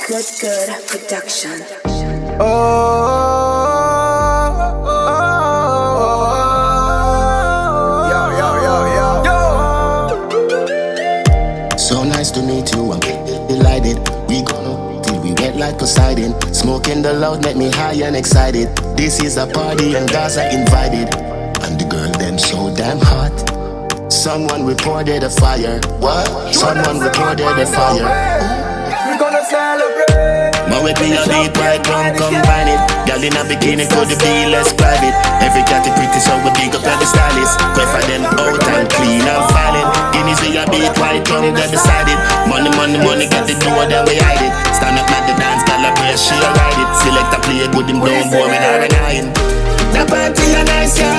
Good production. So nice to meet you, I'm delighted. We gonna till we wet like Poseidon. Smoking the loud make me high and excited. This is a party and Gaza invited. And the girl them so damn hot. Someone reported a fire. What? Someone reported a fire. We gonna celebrate. Ma with me a deep white rum combine it. Girl in a bikini could be less private. Every cat is pretty so we big up every stylist. Quite for them out and clean and violent. Guineas we a beat white rum they beside it. Money, get the door then we hide it. Stand up at the dance, girl a brace she a ride it. Select a play good him down boy with her and iron. The party a nice yo.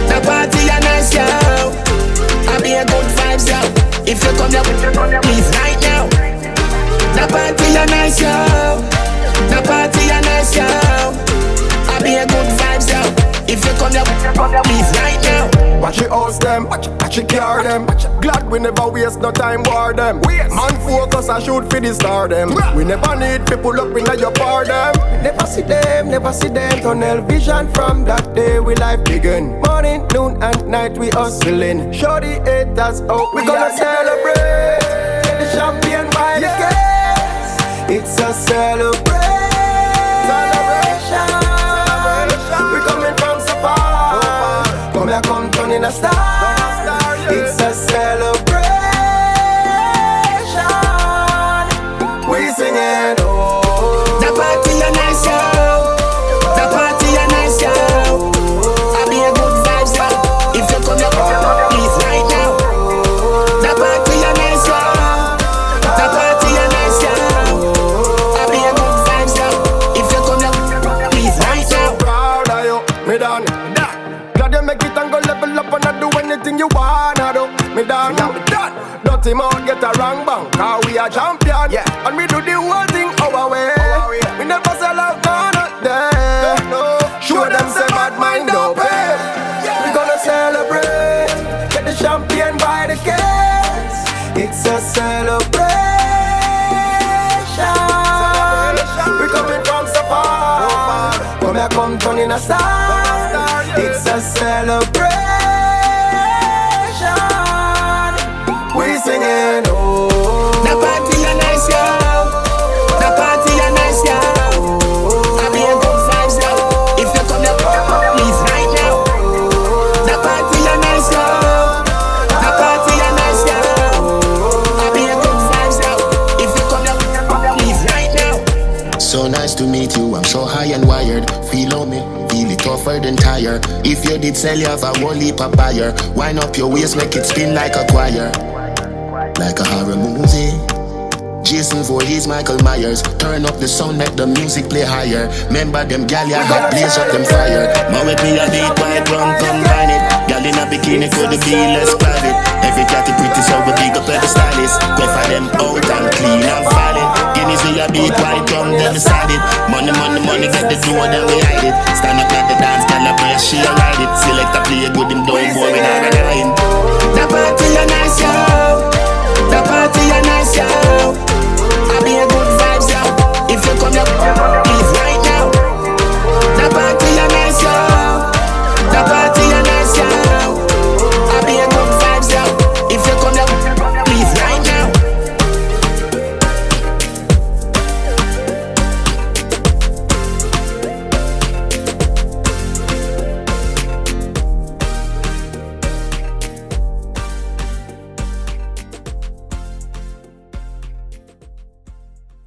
The party a nice yo. I be a good vibes yo. If you come here, please right now. The party a nice yo. The party a nice yo. I be a good vibes yo. If you come here, please right now. Watch it house them, watch it car them. Glad we never waste no time war them. Man focus and shoot for the star them. We never need people up in your bar them. Never see them. Tunnel vision from that day we life begin. Morning, noon and night we hustling. Show the haters out, we gonna celebrate. Get the champagne by the case. It's a celebration. We coming from so far. Come here, come turn in a star. It's a celebration. We singing oh. The party a nice yo. The party a nice yo. I be a good vibes yo. If you come here, please right now. The party a nice yo. The party a nice yo. I be a good vibes yo. If you come here, please right now. Proud of you, me done. Glad you make it and go level up and I do anything you wanna do. Me done, me done. Dirty mouth get a wrong bang, cause we are champion. Yeah. And we do the whole thing our way. We never sell out none of them. Show them say bad mind don't pay. We gonna celebrate. Get the champagne by the case. It's a celebration. We coming from so far. Come here, come turn in a star. It's a celebration. We singing oh. The party a nice yo. The party a nice yo. I be a good vibes yo. If you come here, please right now. The party a nice yo. The party a nice yo. I be a good vibes yo. If you come here, please right now. So nice to meet you. I'm so high and wired. Feel on me. Feel it tougher than tire. If you did sell, you have a whole heap of buyer. Wind up your waist, make it spin like a choir. Like a horror movie. Jason Voorhees, Michael Myers. Turn up the sound, make the music play higher. Remember them gal ya hot, blaze up them fire. Ma with me a deep white rum combine it. Gal in a bikini could be less private. Every cat is pretty so we big up every stylist. Go for them out and clean and violent. Guineas we a beat white rum, they beside it. Money, get the door, then we hide it. Stand up at the dance, gal a brace, she a ride.